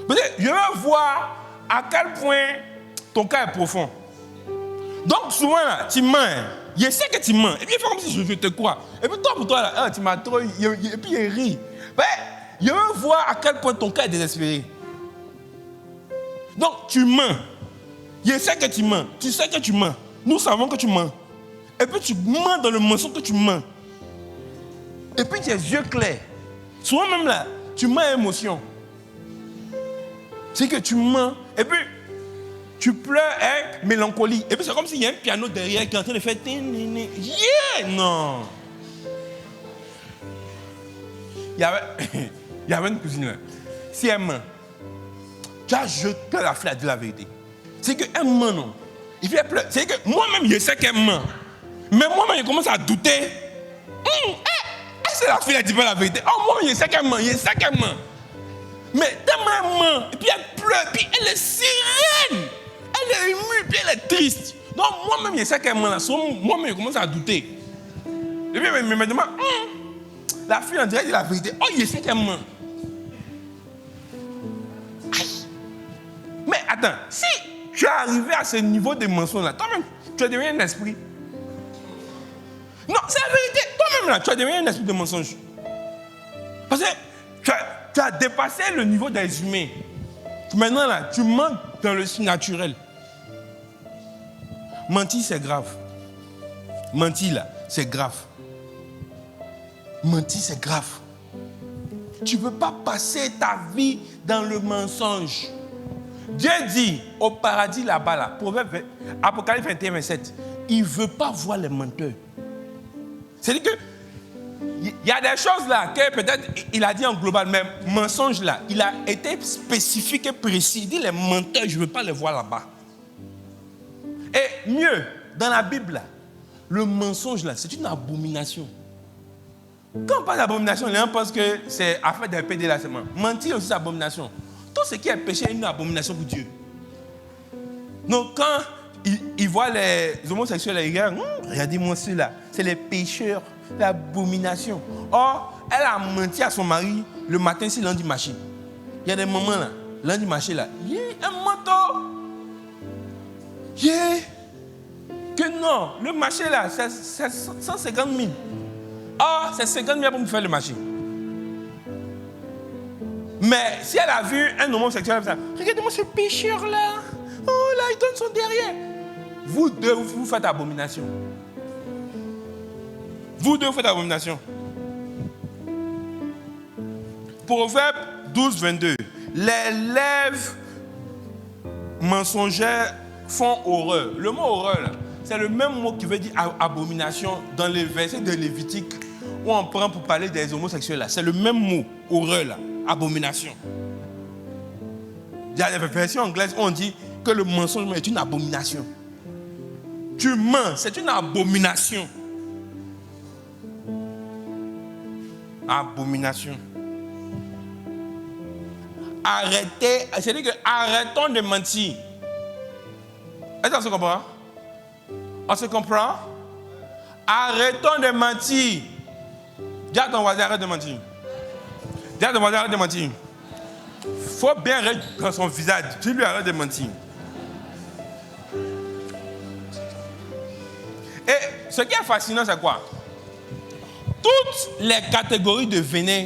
Peut-être, je veux voir à quel point ton cas est profond. Donc, souvent, là, tu mens. Je sais que tu mens. Et puis, il faut comme si je te crois. Et puis, toi, pour toi, là, tu m'as trop... Et puis, il rit. Mais, je veux voir à quel point ton cas est désespéré. Donc, tu mens. Je sais que tu mens. Tu sais que tu mens. Nous savons que tu mens. Et puis, tu mens dans le mensonge que tu mens. Et puis, tu as les yeux clairs. Souvent, même là, tu mens à émotion. C'est que tu mens. Et puis, tu pleures avec mélancolie. Et puis, c'est comme s'il y a un piano derrière qui est en train de faire... Yeah! Non. Il y avait une cousine là. Si elle ment, tu as jeté la fleur de la vérité. C'est qu'elle ment, non. Et puis, elle pleure. C'est que moi-même, je sais qu'elle ment. Mais moi-même, je commence à douter. Est-ce si la fille ne dit pas la vérité, oh, moi, je sais qu'elle ment, je sais qu'elle ment. Mais tellement elle ment, et puis elle pleure, puis elle est sirène. Elle est émue, puis elle est triste. Donc moi-même, je sais qu'elle ment. Moi-même, je commence à douter. Et puis, elle me demande, la fille, on dirait dit la vérité. Oh, je sais qu'elle ment. Aïe. Mais attends, si tu es arrivé à ce niveau de mensonge-là, toi-même, tu as devenu un esprit. Non, c'est la vérité. Toi-même, là, tu as devenu un esprit de mensonge. Parce que tu as dépassé le niveau des humains. Maintenant, là, tu mens dans le surnaturel. Mentir, c'est grave. Mentir, là, c'est grave. Mentir, c'est grave. Tu ne peux pas passer ta vie dans le mensonge. Dieu dit au paradis là-bas, là, Apocalypse 21, 27, il ne veut pas voir les menteurs. C'est-à-dire que il y a des choses là que peut-être il a dit en global, mais mensonge là, il a été spécifique et précis. Il dit les menteurs, je ne veux pas les voir là-bas. Et mieux, dans la Bible là, le mensonge là, c'est une abomination. Quand on parle d'abomination, les gens pensent que c'est affaire d'un pédé là seulement. Mentir aussi c'est abomination. Tout ce qui est péché est une abomination pour Dieu. Donc quand il voit les homosexuels, ils disent, regardez-moi ceux-là, c'est les pécheurs, l'abomination. Or, elle a menti à son mari le matin si lundi marché. Il y a des moments là, lundi marché là, un manteau. Que non, le marché là, c'est 150 000. Or, c'est 50 000 pour me faire le marché. Mais si elle a vu un homosexuel, regardez-moi ce pécheur là. Oh là, il donne son derrière. Vous deux, vous faites abomination. Vous deux, vous faites abomination. Proverbe 12, 22. Les lèvres mensongères font horreur. Le mot horreur, là, c'est le même mot qui veut dire abomination dans les versets de Lévitique où on prend pour parler des homosexuels. Là. C'est le même mot, horreur, là, abomination. Il y a des versions anglaises où on dit que le mensonge est une abomination. Tu mens, c'est une abomination. Abomination. Arrêtez, c'est-à-dire que arrêtons de mentir. Est-ce qu'on se comprend? On se comprend? Arrêtons de mentir. Dis à ton voisin, arrête de mentir. Dis à ton voisin, arrête de mentir. Il faut bien rester dans son visage. Tu lui arrêtes de mentir. Et ce qui est fascinant, c'est quoi? Toutes les catégories de venin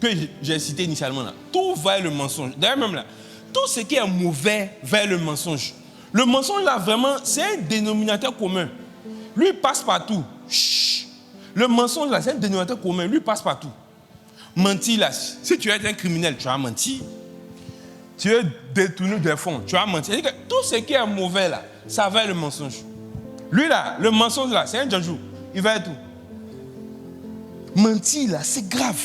que j'ai citées initialement, là, tout va vers le mensonge. D'ailleurs, même là, tout ce qui est mauvais vers le mensonge. Le mensonge, là, vraiment, c'est un dénominateur commun. Lui, il passe partout. Chut. Le mensonge, là, c'est un dénominateur commun. Lui, il passe partout. Mentir, là, si tu es un criminel, tu vas mentir. Tu veux détourner des fonds, tu vas mentir. C'est-à-dire que tout ce qui est mauvais, là, ça va vers le mensonge. Lui, là, le mensonge, là, c'est un janjou. Il va être tout. Mentir, là, c'est grave.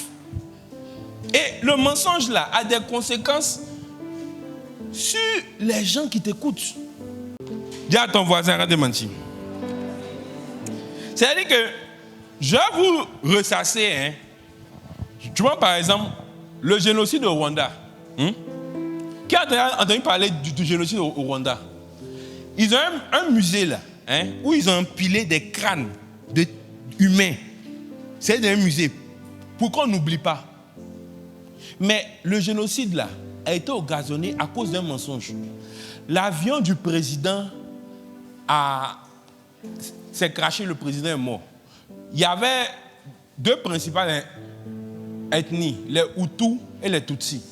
Et le mensonge, là, a des conséquences sur les gens qui t'écoutent. Dis à ton voisin, arrête de mentir. C'est-à-dire que, je vais vous ressasser, hein. Tu vois, par exemple, le génocide au Rwanda. Qui a entendu parler du génocide au Rwanda? Ils ont un musée, là, hein, où ils ont empilé des crânes humains. C'est un musée. Pour qu'on n'oublie pas. Mais le génocide, là, a été occasionné à cause d'un mensonge. L'avion du président s'est crashé, le président est mort. Il y avait deux principales ethnies, les Hutus et les Tutsis.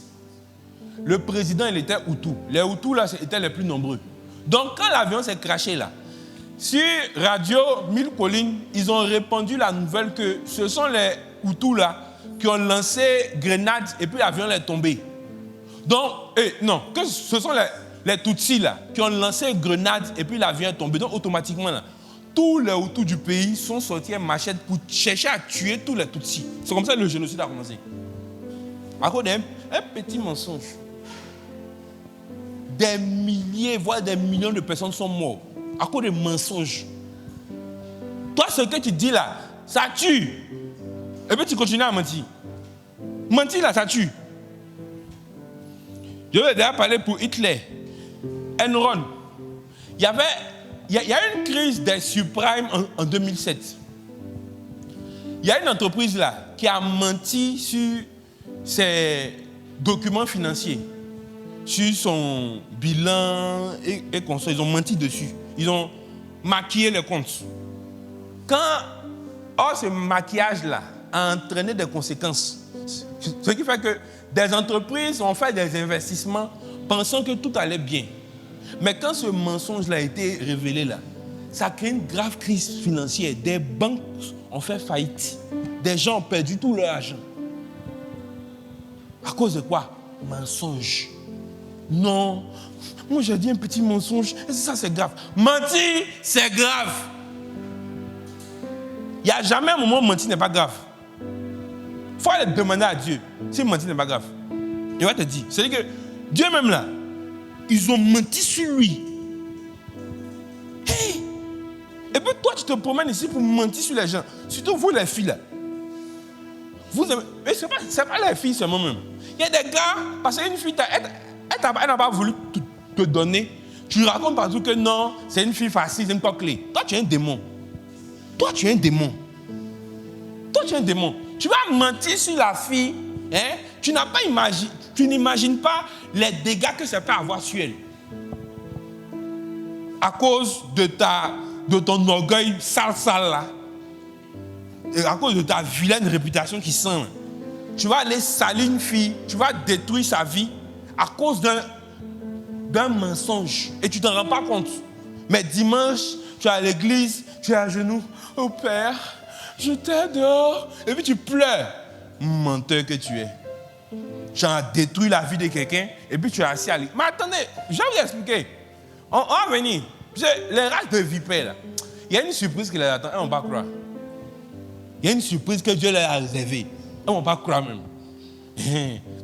Le président, il était Hutu. Les Hutus, là, étaient les plus nombreux. Donc, quand l'avion s'est crashé, là, sur Radio 1000 collines, ils ont répandu la nouvelle que ce sont les Hutus, là, qui ont lancé grenades et puis l'avion est tombé. Donc, non, que ce sont les Tutsis, là, qui ont lancé grenades et puis l'avion est tombé. Donc, automatiquement, là, tous les Hutus du pays sont sortis à machette pour chercher à tuer tous les Tutsis. C'est comme ça que le génocide a commencé. À cause d'un petit mensonge. Des milliers, voire des millions de personnes sont mortes à cause de mensonges. Toi, ce que tu dis là, ça tue. Et puis tu continues à mentir. Mentir là, ça tue. Je vais déjà parler pour Hitler, Enron. Il y a une crise des subprimes en 2007. Il y a une entreprise là qui a menti sur ses documents financiers, sur son bilan et consort. Ils ont menti dessus. Ils ont maquillé les comptes. Ce maquillage-là a entraîné des conséquences. Ce qui fait que des entreprises ont fait des investissements pensant que tout allait bien. Mais quand ce mensonge-là a été révélé, là, ça a créé une grave crise financière. Des banques ont fait faillite. Des gens ont perdu tout leur argent. À cause de quoi? Mensonge. Non. Moi, j'ai dit un petit mensonge. Et ça, c'est grave. Mentir, c'est grave. Il n'y a jamais un moment où mentir n'est pas grave. Il faut aller demander à Dieu si mentir n'est pas grave. Il va te dire. C'est-à-dire que Dieu même là, ils ont menti sur lui. Hey! Et puis toi, tu te promènes ici pour mentir sur les gens. Surtout vous, les filles là. Mais ce n'est pas les filles seulement même. Il y a des gars, parce qu'une fille, elle n'a pas voulu te donner. Tu racontes partout que non, c'est une fille facile, c'est une coquelée. Toi, tu es un démon. Toi, tu es un démon. Tu vas mentir sur la fille. Hein? Tu n'imagines pas les dégâts que ça peut avoir sur elle. À cause de ton orgueil sale là. Et à cause de ta vilaine réputation qui sent. Tu vas aller salir une fille. Tu vas détruire sa vie à cause d'un mensonge. Et tu ne t'en rends pas compte. Mais dimanche, tu es à l'église, tu es à genoux. Oh Père, je t'aide. Et puis tu pleures. Menteur que tu es. Tu as détruit la vie de quelqu'un et puis tu es assis à l'église. Mais attendez, je vais vous expliquer. On va venir. Les races de vipères, là, il y a une surprise qui les attend. Ils ne vont pas croire. Il y a une surprise que Dieu leur a réservée. Ils ne vont pas croire même.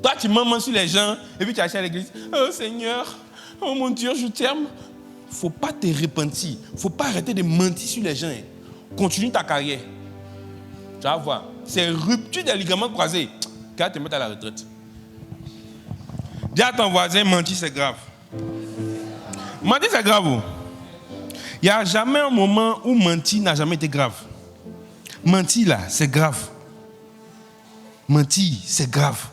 Toi, tu mens sur les gens et puis tu es assis à l'église. Oh Seigneur, oh mon Dieu, je t'aime. Il ne faut pas te repentir. Il ne faut pas arrêter de mentir sur les gens. Continue ta carrière. Tu vas voir. C'est rupture des ligaments croisés qui va te mettre à la retraite. Dis à ton voisin, mentir c'est grave. Mentir c'est grave. Il n'y a jamais un moment où mentir n'a jamais été grave. Mentir là, c'est grave. Mentir, c'est grave.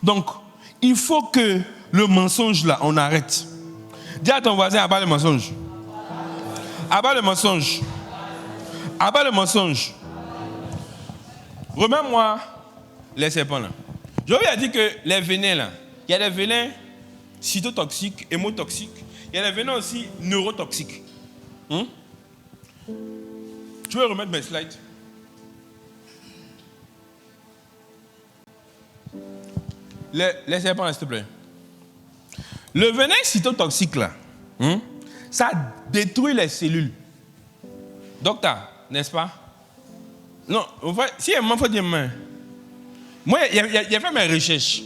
Donc, il faut que le mensonge là, on arrête. Dis à ton voisin, abat le mensonge. Abat le mensonge. Abat le mensonge. Remets-moi les serpents là. Je vous ai dit que les venins là, il y a des venins cytotoxiques, hémotoxiques. Il y a des venins aussi neurotoxiques. Tu veux remettre mes slides? Les serpents, s'il te plaît. Le venin cytotoxique, là, ça détruit les cellules. Docteur, n'est-ce pas? Non, si il m'en faut dire main. Moi, il a fait mes recherches.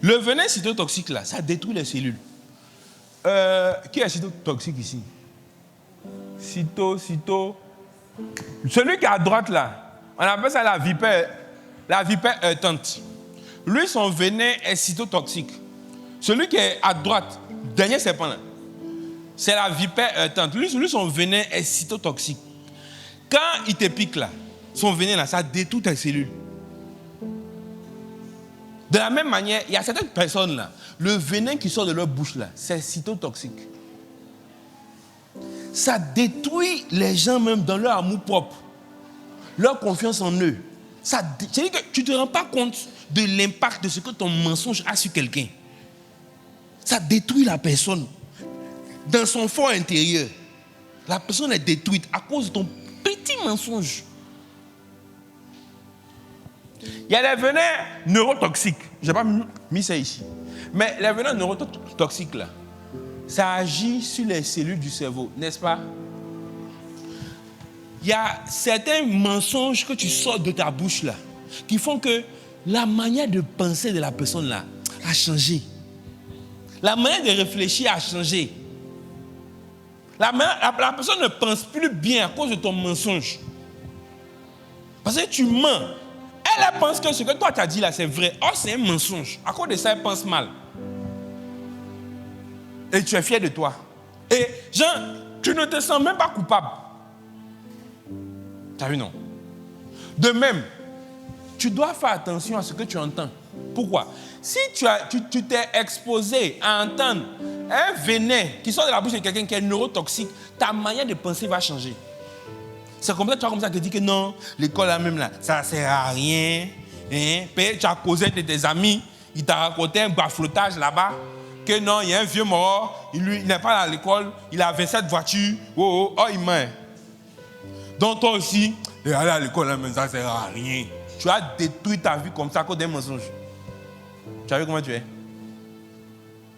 Le venin cytotoxique, là, ça détruit les cellules. Qui est cytotoxique ici? Cyto. Celui qui est à droite là, on appelle ça la vipère heurtante. Lui, son venin est cytotoxique. Celui qui est à droite, dernier serpent là, c'est la vipère heurtante. Lui, son venin est cytotoxique. Quand il te pique là, son venin là, ça détruit tes cellules. De la même manière, il y a certaines personnes là, le venin qui sort de leur bouche là, c'est cytotoxique. Ça détruit les gens même dans leur amour propre, leur confiance en eux. C'est-à-dire que tu ne te rends pas compte de l'impact de ce que ton mensonge a sur quelqu'un. Ça détruit la personne. Dans son fort intérieur, la personne est détruite à cause de ton petit mensonge. Il y a les venins neurotoxiques. Je n'ai pas mis ça ici. Mais les venins neurotoxiques là, ça agit sur les cellules du cerveau, n'est-ce pas? Il y a certains mensonges que tu sors de ta bouche là, qui font que la manière de penser de la personne là a changé. La manière de réfléchir a changé. La personne ne pense plus bien à cause de ton mensonge. Parce que tu mens. Elle pense que ce que toi tu as dit là, c'est vrai. Or, c'est un mensonge. À cause de ça, elle pense mal. Et tu es fier de toi. Et Jean, tu ne te sens même pas coupable. Tu as vu, non? De même, tu dois faire attention à ce que tu entends. Pourquoi? Si tu t'es exposé à entendre un venin qui sort de la bouche de quelqu'un qui est neurotoxique, ta manière de penser va changer. C'est comme ça que tu vas commencer à te dire que non, l'école là même là, ça ne sert à rien. Hein? Tu as causé de tes amis, il t'a raconté un baflotage là-bas, que non, il y a un vieux mort, il n'est pas à l'école, il a 27 voitures, oh, il meurt. Donc toi aussi, aller à l'école là même, ça ne sert à rien. Tu as détruit ta vie comme ça à cause d'un mensonge. Tu as vu comment tu es?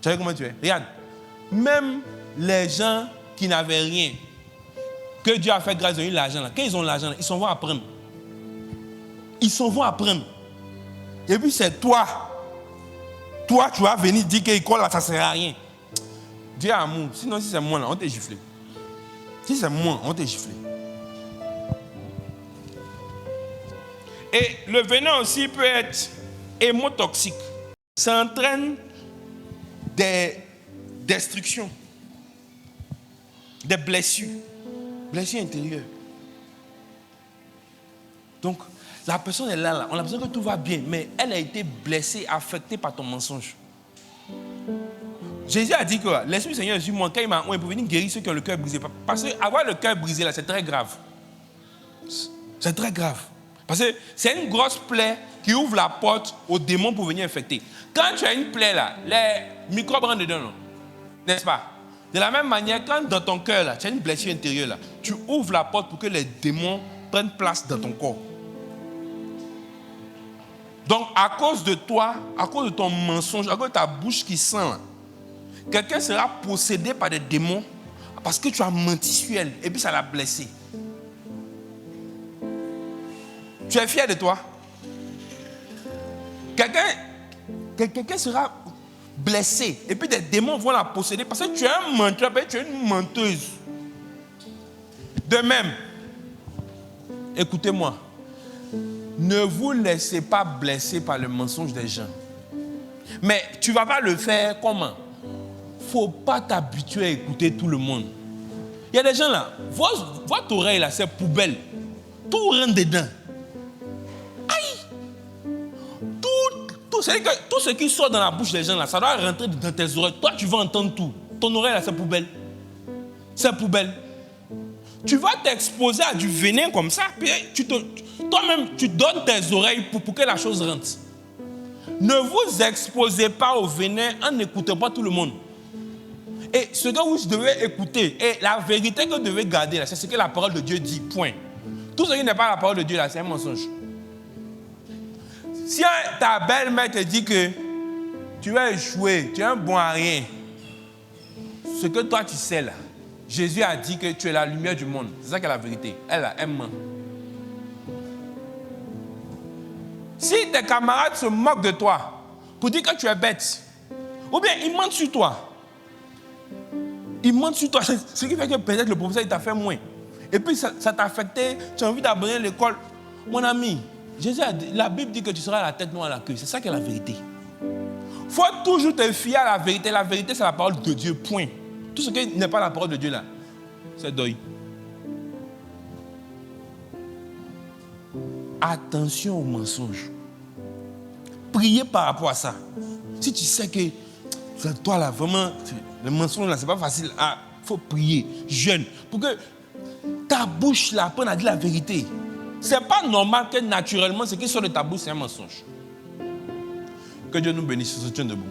Tu as vu comment tu es? Regarde, même les gens qui n'avaient rien, que Dieu a fait grâce, ils ont eu l'argent là. Quand ils ont l'argent là, ils s'en vont apprendre. Ils s'en vont apprendre. Et puis c'est toi. Toi, tu vas venir dire que l'école là, ça ne sert à rien. Dieu est amour. Sinon, si c'est moi là, on t'a giflé. Si c'est moi, on t'a giflé. Et le venin aussi peut être hémotoxique. Ça entraîne des destructions, des blessures intérieures. Donc, la personne est là, on a l'impression que tout va bien, mais elle a été blessée, affectée par ton mensonge. Jésus a dit que l'Esprit du Seigneur est sur moi, quand il m'a oint pour venir guérir ceux qui ont le cœur brisé. Parce qu'avoir le cœur brisé, là, c'est très grave. C'est très grave. Parce que c'est une grosse plaie qui ouvre la porte aux démons pour venir infecter. Quand tu as une plaie là, les microbes rentrent dedans, non? N'est-ce pas? De la même manière, quand dans ton cœur là, tu as une blessure intérieure là, tu ouvres la porte pour que les démons prennent place dans ton corps. Donc, à cause de toi, à cause de ton mensonge, à cause de ta bouche qui sent là, quelqu'un sera possédé par des démons parce que tu as menti sur elle et puis ça l'a blessé. Tu es fier de toi? Quelqu'un sera blessé et puis des démons vont la posséder parce que tu es un menteur, tu es une menteuse. De même, écoutez-moi, ne vous laissez pas blesser par le mensonge des gens. Mais tu ne vas pas le faire comment? Il ne faut pas t'habituer à écouter tout le monde. Il y a des gens là, votre oreille là, c'est poubelle. Tout rentre dedans. C'est-à-dire que tout ce qui sort dans la bouche des gens, là, ça doit rentrer dans tes oreilles. Toi, tu vas entendre tout. Ton oreille, là, c'est poubelle. C'est poubelle. Tu vas t'exposer à du venin comme ça, puis toi-même, tu donnes tes oreilles pour que la chose rentre. Ne vous exposez pas au venin en n'écoutant pas tout le monde. Et ce que vous devez écouter, et la vérité que vous devez garder, là, c'est ce que la parole de Dieu dit, point. Tout ce qui n'est pas la parole de Dieu, là, c'est un mensonge. Si ta belle-mère te dit que tu vas échouer, tu es un bon à rien, ce que toi tu sais là, Jésus a dit que tu es la lumière du monde. C'est ça qui est la vérité. Elle ment. Si tes camarades se moquent de toi pour dire que tu es bête, ou bien ils mentent sur toi. Ils mentent sur toi. Ce qui fait que peut-être le professeur il t'a fait moins. Et puis ça t'a affecté, tu as envie d'abandonner l'école. Mon ami, Jésus a dit, la Bible dit que tu seras la tête, non à la queue. C'est ça qui est la vérité. Il faut toujours te fier à la vérité. La vérité, c'est la parole de Dieu, point. Tout ce qui n'est pas la parole de Dieu, là, c'est deuil. Attention aux mensonges. Priez par rapport à ça. Si tu sais que toi, là, vraiment, le mensonge, là, c'est pas facile. Il faut prier, jeûne, pour que ta bouche, là, apprenne à dire la vérité. Ce n'est pas normal que naturellement, ce qui sort de ta bouche, c'est un mensonge. Que Dieu nous bénisse, se tient debout.